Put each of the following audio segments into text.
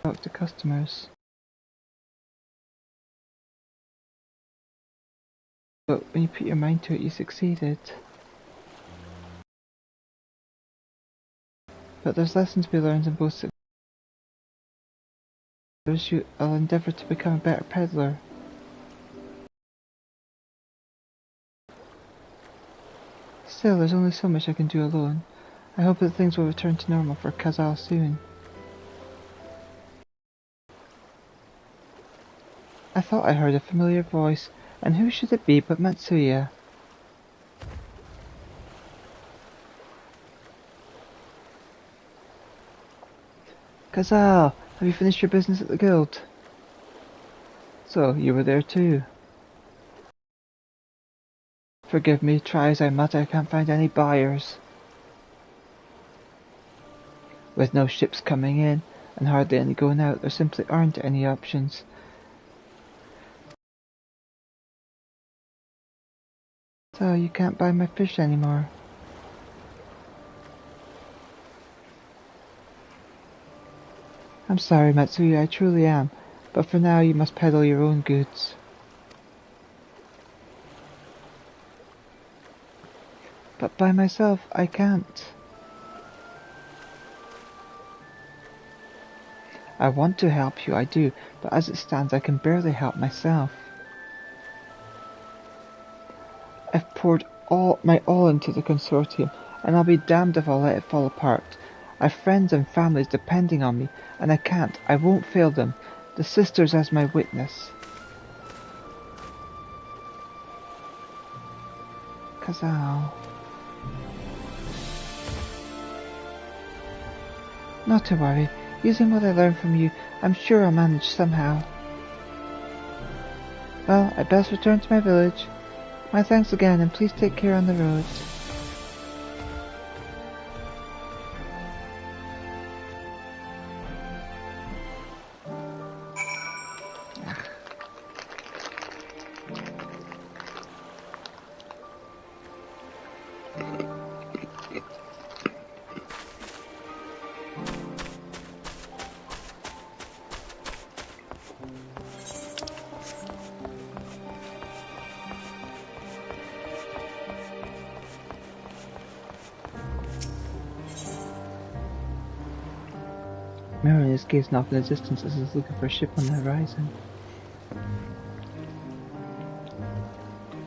talk to customers. But when you put your mind to it, you succeeded. But there's lessons to be learned in both successes. I'll endeavour to become a better peddler. Still, there's only so much I can do alone. I hope that things will return to normal for Kazal soon. I thought I heard a familiar voice, and who should it be but Matsuya? Kazal, have you finished your business at the guild? So, you were there too. Forgive me, try as I might, I can't find any buyers. With no ships coming in, and hardly any going out, there simply aren't any options. So, you can't buy my fish anymore. I'm sorry, Matsuya, I truly am, but for now you must peddle your own goods. But by myself, I can't. I want to help you, I do, but as it stands, I can barely help myself. I've poured my all into the consortium, and I'll be damned if I'll let it fall apart. I've friends and families depending on me, and I won't fail them. The sisters as my witness. Kazal. Not to worry. Using what I learned from you, I'm sure I'll manage somehow. Well, I'd best return to my village. My thanks again, and please take care on the road. Marion is gazing off in the distance as he's looking for a ship on the horizon.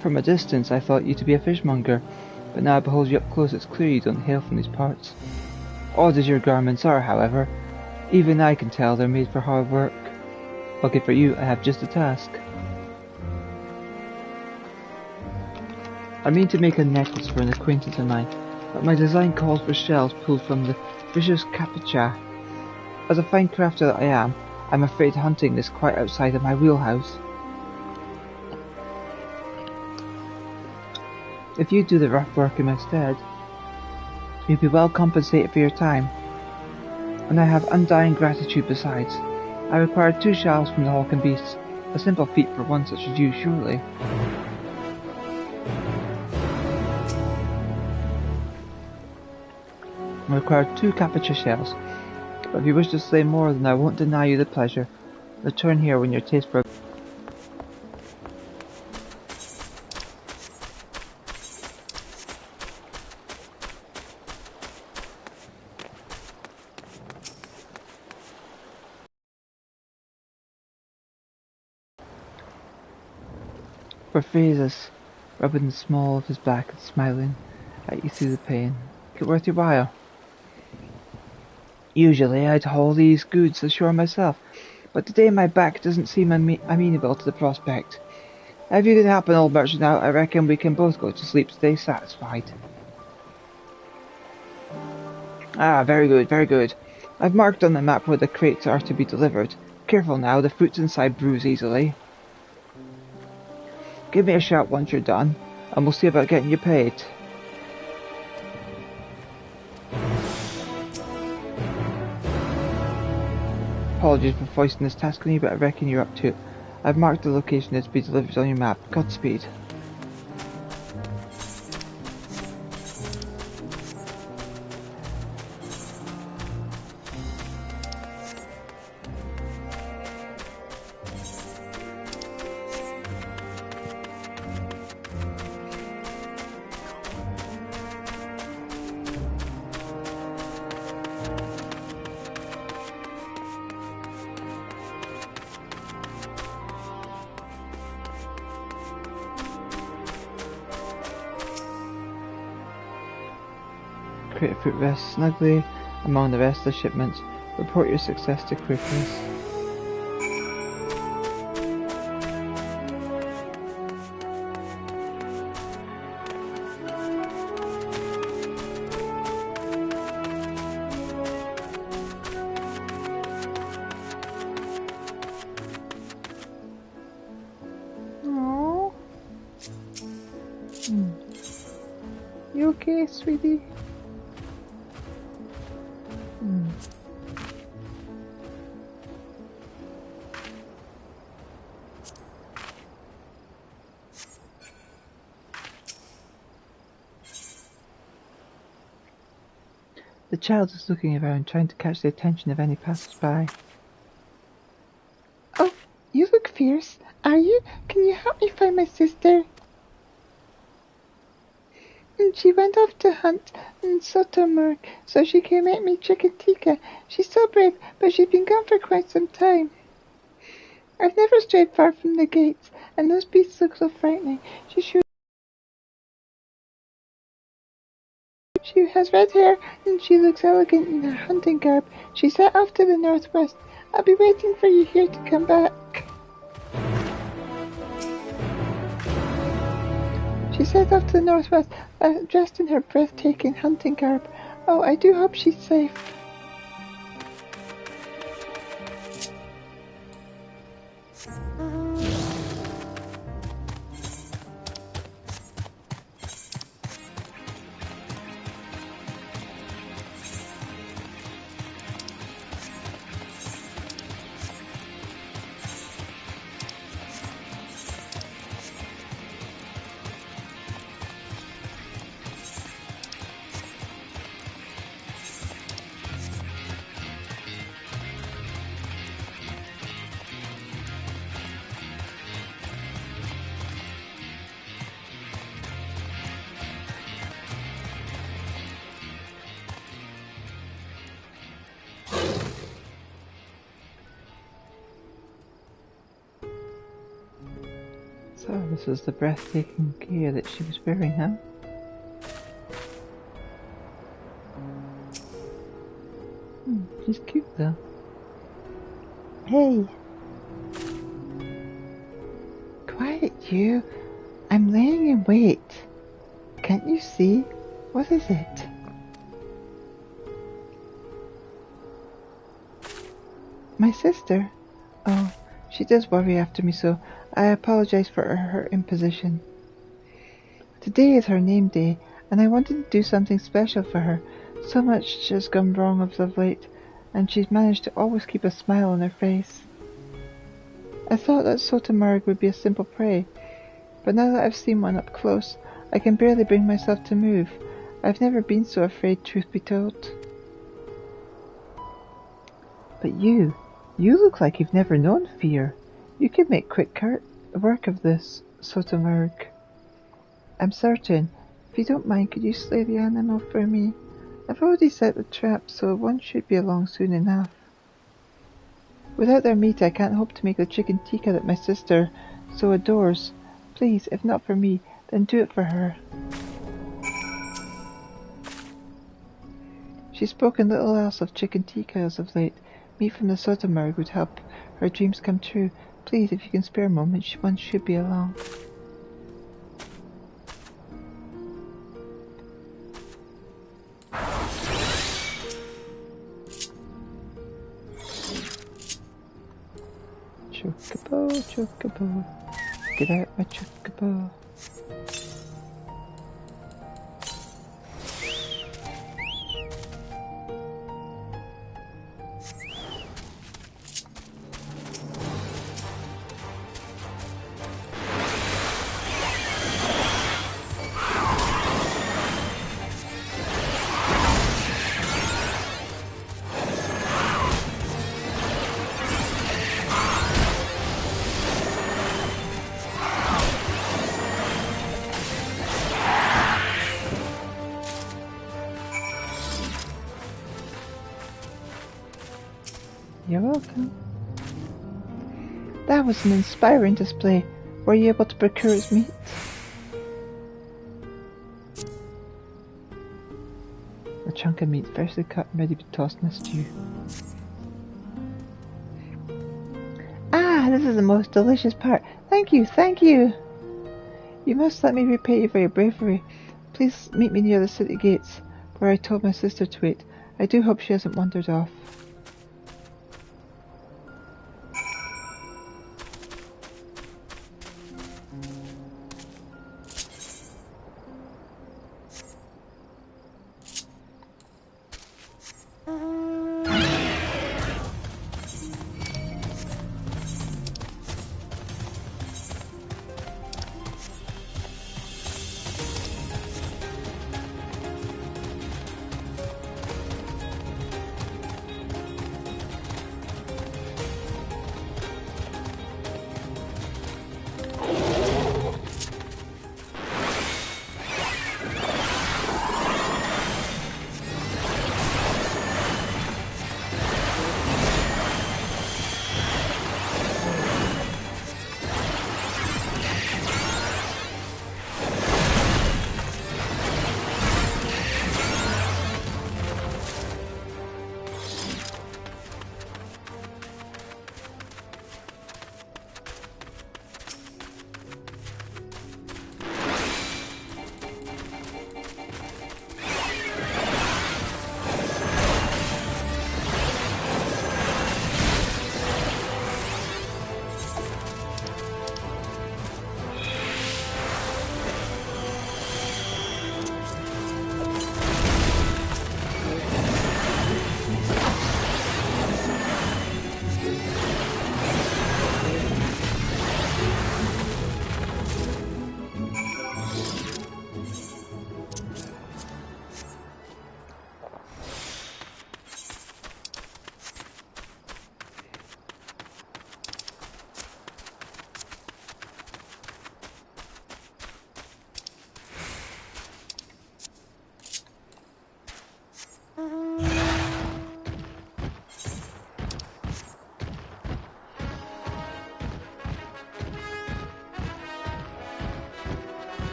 From a distance I thought you to be a fishmonger, but now I behold you up close, it's clear you don't hail from these parts. Odd as your garments are, however, even I can tell they're made for hard work. Lucky for you, I have just a task. I mean to make a necklace for an acquaintance of mine, but my design calls for shells pulled from the vicious capucha. As a fine crafter that I am, I'm afraid hunting is quite outside of my wheelhouse. If you do the rough work in my stead, you'll be well compensated for your time, and I have undying gratitude besides. I require 2 shells from the hawk and beasts, a simple feat for one such as you, surely. I require 2 capucha shells. But if you wish to slay more, then I won't deny you the pleasure. Return here when your taste for phrases, rubbing the small of his back and smiling at you through the pain. Make it worth your while. Usually I'd haul these goods ashore myself, but today my back doesn't seem amenable to the prospect. If you could help an old merchant out, I reckon we can both go to sleep today satisfied. Ah, very good, very good. I've marked on the map where the crates are to be delivered. Careful now, the fruits inside bruise easily. Give me a shout once you're done, and we'll see about getting you paid. Apologies for foisting this task on you, but I reckon you're up to it. I've marked the location that's to be delivered on your map. Godspeed. crate of fruit rests snugly among the rest of the shipments. Report your success to Quickness. You okay, sweetie? The child is looking around, trying to catch the attention of any passers-by. Oh, you look fierce. Are you? Can you help me find my sister? And she went off to hunt in Sotomurg, so she can make me chicken tikka. She's so brave, but she's been gone for quite some time. I've never strayed far from the gates, and those beasts look so frightening. She has red hair, and she looks elegant in her hunting garb. She set off to the northwest. I'll be waiting for you here to come back. She set off to the northwest, dressed in her breathtaking hunting garb. Oh, I do hope she's safe. So, this was the breathtaking gear that she was wearing, huh? She's cute though. Hey. Quiet, you. I'm laying in wait. Can't you see? What is it? My sister. Oh, she does worry after me, so I apologize for her imposition. Today is her name day, and I wanted to do something special for her. So much has gone wrong of late, and she's managed to always keep a smile on her face. I thought that Sotomurg would be a simple prey, but now that I've seen one up close, I can barely bring myself to move. I've never been so afraid, truth be told. But you look like you've never known fear. You could make quick work of this, Sotomurg. I'm certain. If you don't mind, could you slay the animal for me? I've already set the trap, so one should be along soon enough. Without their meat, I can't hope to make the chicken tikka that my sister so adores. Please, if not for me, then do it for her. She's spoken little else of chicken tikka as of late. Meat from the Sotomurg would help her dreams come true. Please, if you can spare a moment, one should be along. Chocobo, chocobo, get out my chocobo. You're welcome. That was an inspiring display. Were you able to procure its meat? a chunk of meat freshly cut and ready to be tossed in a stew. Ah, this is the most delicious part. Thank you, thank you. You must let me repay you for your bravery. Please meet me near the city gates, where I told my sister to wait. I do hope she hasn't wandered off.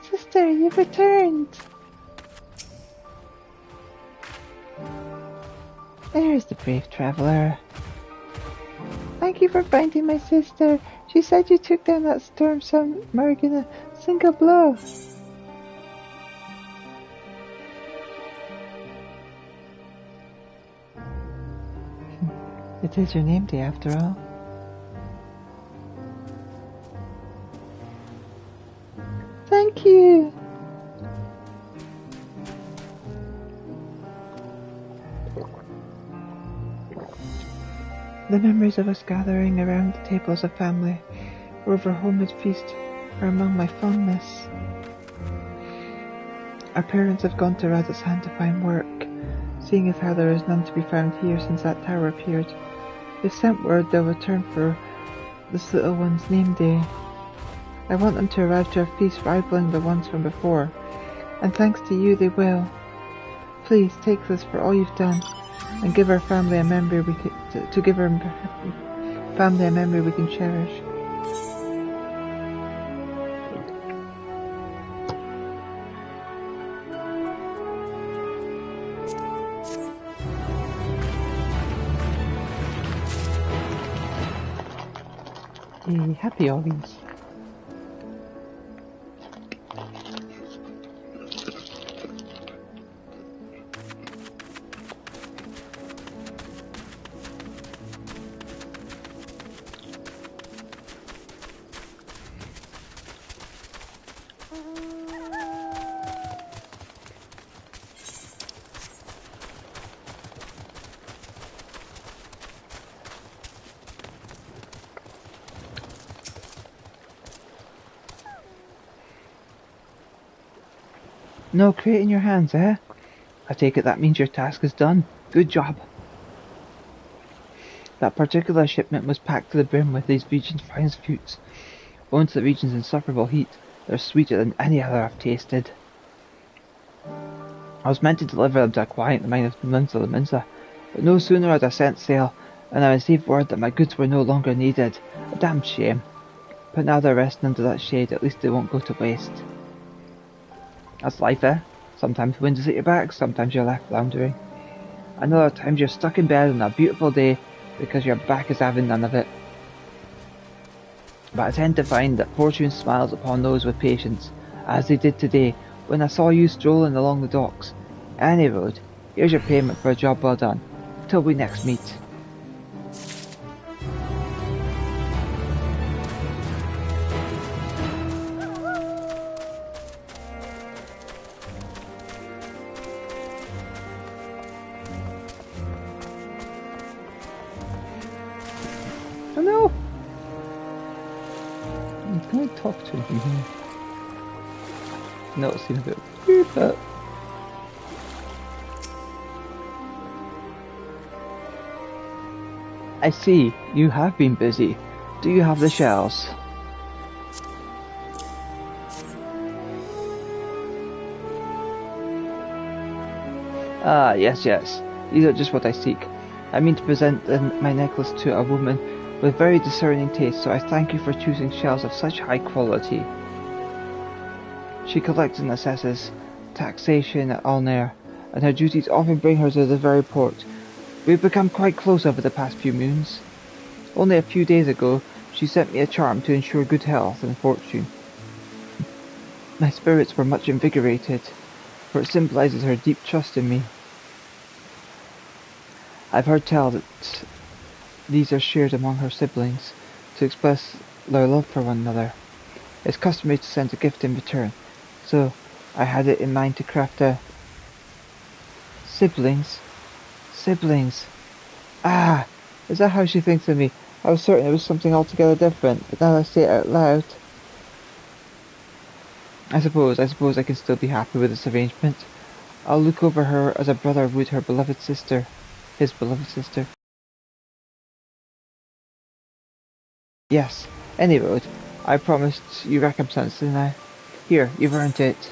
Sister, you've returned! There's the brave traveller. Thank you for finding my sister. She said you took down that storm submarine in a single blow. It is your name day after all. Thank you! The memories of us gathering around the table as a family, over a homemade feast, are among my fondness. Our parents have gone to Radit's Hand to find work, seeing as how there is none to be found here since that tower appeared. They've sent word they'll return for this little one's name day. I want them to arrive to a feast rivaling the ones from before, and thanks to you they will. Please take this for all you've done, and give our family a memory we can, give our family a memory we can cherish. Hey, happy audience. No crate in your hands, eh? I take it that means your task is done. Good job. That particular shipment was packed to the brim with these region's finest fruits. Owing to the region's insufferable heat, they're sweeter than any other I've tasted. I was meant to deliver them to a client in the mine of Minza, but no sooner had I set sail, and I received word that my goods were no longer needed. A damned shame. But now they're resting under that shade, at least they won't go to waste. That's life, eh? Sometimes wind is at your back, sometimes you're left floundering. And other times you're stuck in bed on a beautiful day because your back is having none of it. But I tend to find that fortune smiles upon those with patience, as they did today when I saw you strolling along the docks. Any road, here's your payment for a job well done. Till we next meet. Oh no! Can I talk to him from here? No, it seems a bit weird, but... I see, you have been busy. Do you have the shells? Ah, yes, yes. These are just what I seek. I mean to present my necklace to a woman with very discerning taste, so I thank you for choosing shells of such high quality. She collects and assesses taxation at Alnair, and her duties often bring her to the very port. We've become quite close over the past few moons. Only a few days ago, she sent me a charm to ensure good health and fortune. My spirits were much invigorated, for it symbolizes her deep trust in me. I've heard tell that these are shared among her siblings to express their love for one another. It's customary to send a gift in return, so I had it in mind to craft a... Siblings? Siblings. Ah! Is that how she thinks of me? I was certain it was something altogether different, but now that I say it out loud... I suppose I can still be happy with this arrangement. I'll look over her as a brother would her beloved sister. His beloved sister. Yes, any road. I promised you recompense, didn't I? Here, you've earned it.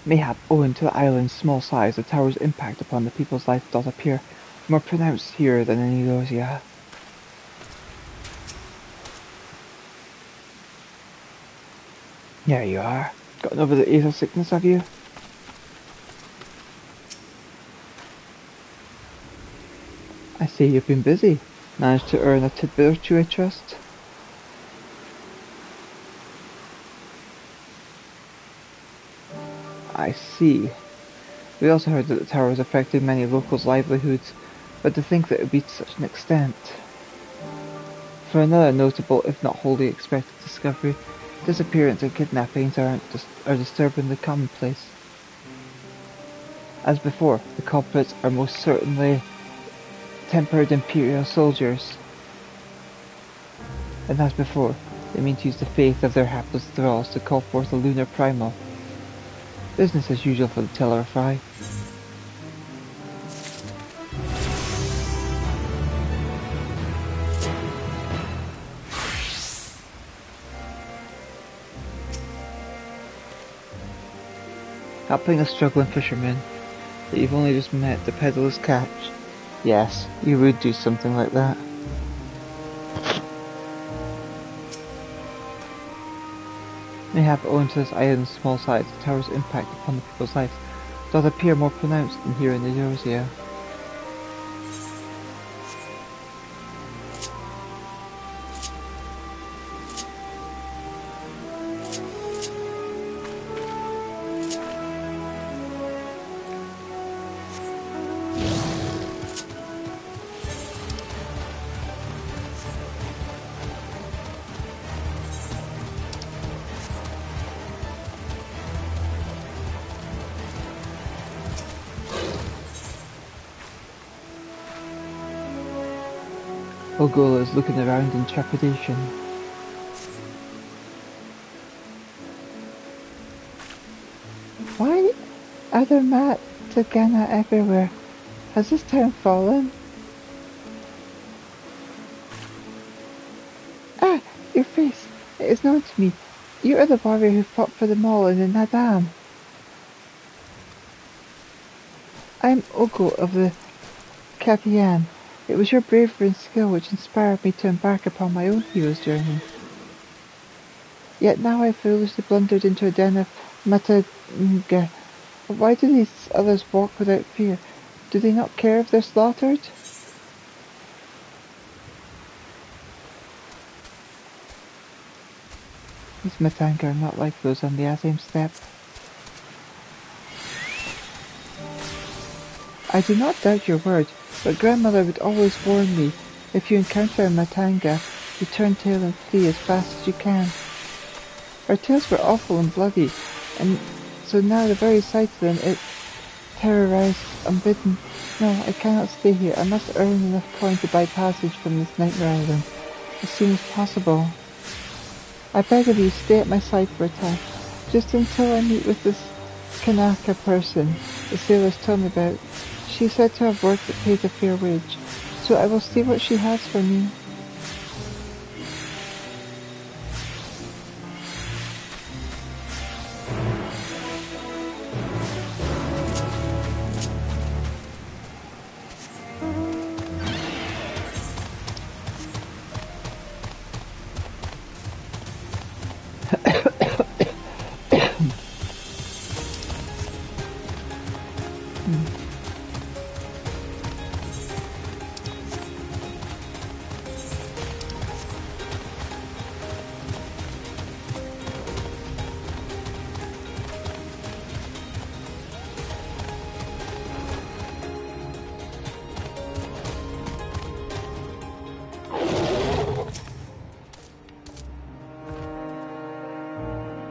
Mayhap owing to the island's small size, the tower's impact upon the people's life doth appear more pronounced here than in Elosia. There you are. Gotten over the ace of sickness, have you? I see you've been busy. Managed to earn a tidbit or two, I trust. I see. We also heard that the tower was affecting many locals' livelihoods, but to think that it would be to such an extent. For another notable, if not wholly expected discovery, disappearance and kidnappings are disturbingly commonplace. As before, the culprits are most certainly tempered imperial soldiers. And as before, They mean to use the faith of their hapless thralls to call forth a lunar primal. Business as usual for the Tellerify. Helping a struggling fisherman that you've only just met to peddle his catch. Yes, you would do something like that. Mayhap owing to this island's small size, the tower's impact upon the people's lives doth appear more pronounced than here in the Eurasia. Ogola is looking around in trepidation. Why are there Matagana everywhere? Has this town fallen? Ah, your face. It is known to me. You are the warrior who fought for them all in the Nadam. I am Ogo of the Kapian. It was your bravery and skill which inspired me to embark upon my own hero's journey. Yet now I foolishly blundered into a den of Matanga. Why do these others walk without fear? Do they not care if they're slaughtered? These Matanga are not like those on the Azim steppe. I do not doubt your word, but grandmother would always warn me, if you encounter a Matanga, you turn tail and flee as fast as you can. Our tales were awful and bloody, and so now the very sight of them, it terrorized unbidden. No, I cannot stay here. I must earn enough coin to buy passage from this nightmare island, as soon as possible. I beg of you, stay at my side for a time, just until I meet with this Kanaka person the sailors told me about. She is said to have work that pays a fair wage, so I will see what she has for me.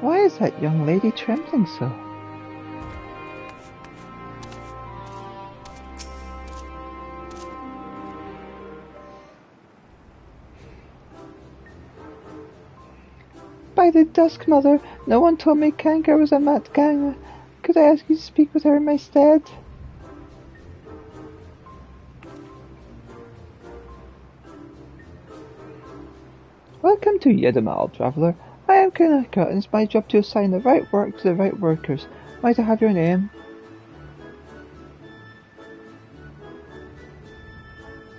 Why is that young lady trembling so? By the dusk, mother, no one told me Kanga was a Matganga. Could I ask you to speak with her in my stead? Welcome to Yedamal, traveller. I am Kanaka, and it's my job to assign the right work to the right workers. Might I have your name?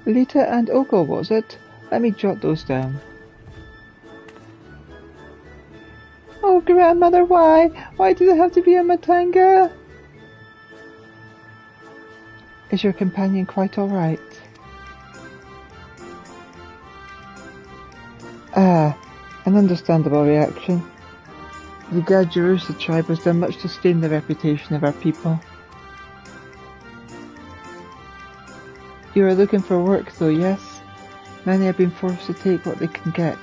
Elita and Ogo, was it? Let me jot those down. Oh, grandmother, why? Why did it have to be a Matanga? Is your companion quite all right? Ah, an understandable reaction. The Gajarusa tribe has done much to stain the reputation of our people. You are looking for work though, yes? Many have been forced to take what they can get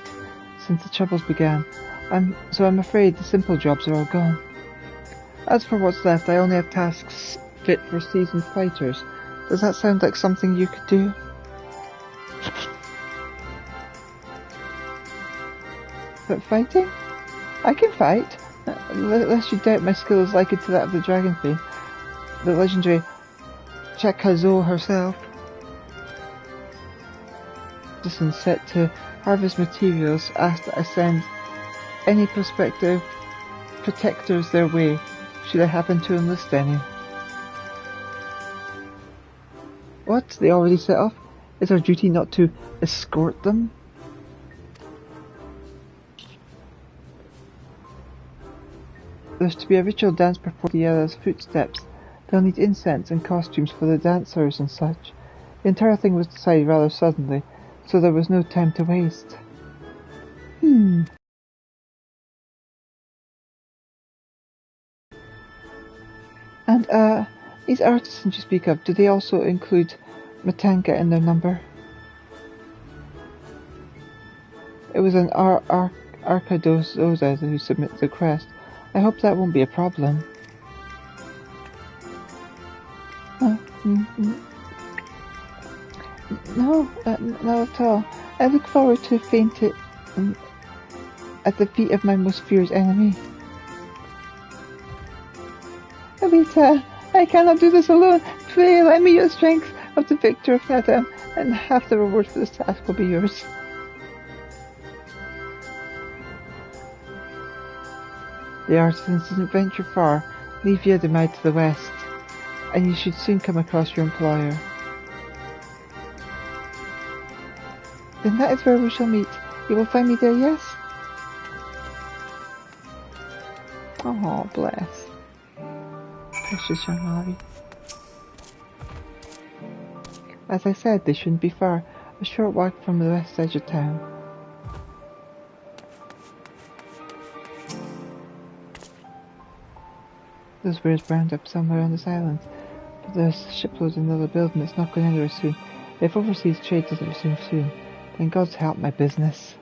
since the troubles began. So I'm afraid the simple jobs are all gone. As for what's left, I only have tasks fit for seasoned fighters. Does that sound like something you could do? But fighting? I can fight. Lest you doubt my skill is likened to that of the Dragon Queen, the legendary Chakazo herself. Citizens set to harvest materials asked that I send any prospective protectors their way, should I happen to enlist any. What? They already set off? Is our duty not to escort them? There's to be a ritual dance before the Ella's footsteps. They'll need incense and costumes for the dancers and such. The entire thing was decided rather suddenly, so there was no time to waste. And, these artisans you speak of, do they also include Matanka in their number? It was an Arkados Oza who submitted the request. I hope that won't be a problem. No, not at all. I look forward to fainting at the feet of my most fierce enemy. Elita, I cannot do this alone. Pray lend me your strength of the victor of Adam, and half the reward for this task will be yours. The artisans didn't venture far. Leave Yadamai to the west, and you should soon come across your employer. Then that is where we shall meet. You will find me there, yes? Oh, bless. Precious young Harvey. As I said, they shouldn't be far. A short walk from the west edge of town. Those wares burned up somewhere on this island, but there's shiploads in another building that's not going anywhere soon. If overseas trade doesn't resume soon, then God's help my business.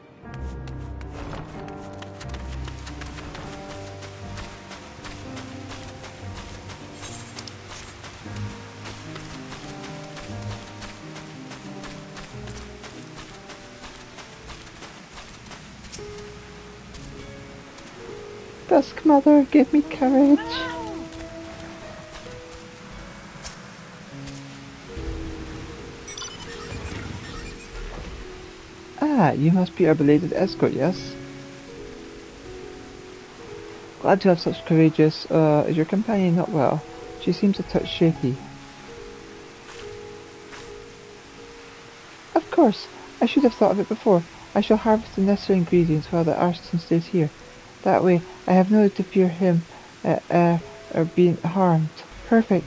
Dusk Mother, give me courage. Ah, you must be our belated escort, yes? Glad to have such courageous, is your companion not well? She seems a touch shaky. Of course, I should have thought of it before. I shall harvest the necessary ingredients while the artisan stays here. That way, I have no need to fear him, or being harmed. Perfect.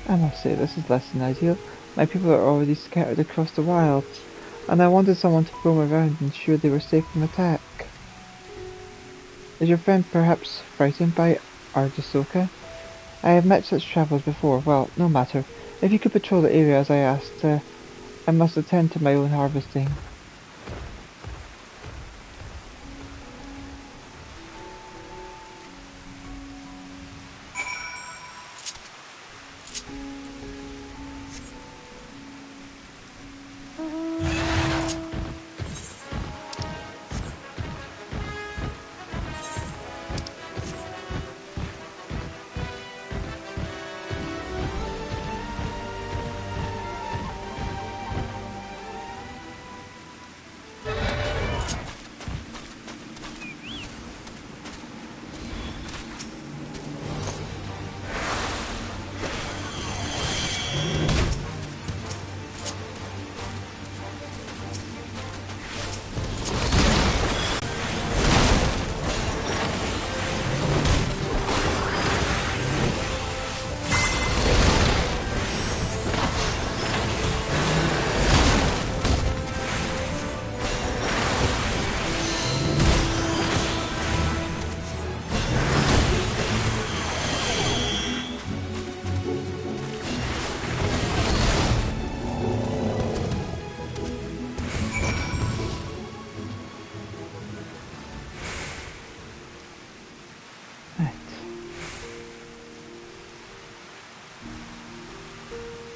I must say, this is less than ideal. My people are already scattered across the wilds, and I wanted someone to roam around and ensure they were safe from attack. Is your friend perhaps frightened by Ardasoka? I have met such travellers before. Well, no matter. If you could patrol the area as I asked, I must attend to my own harvesting.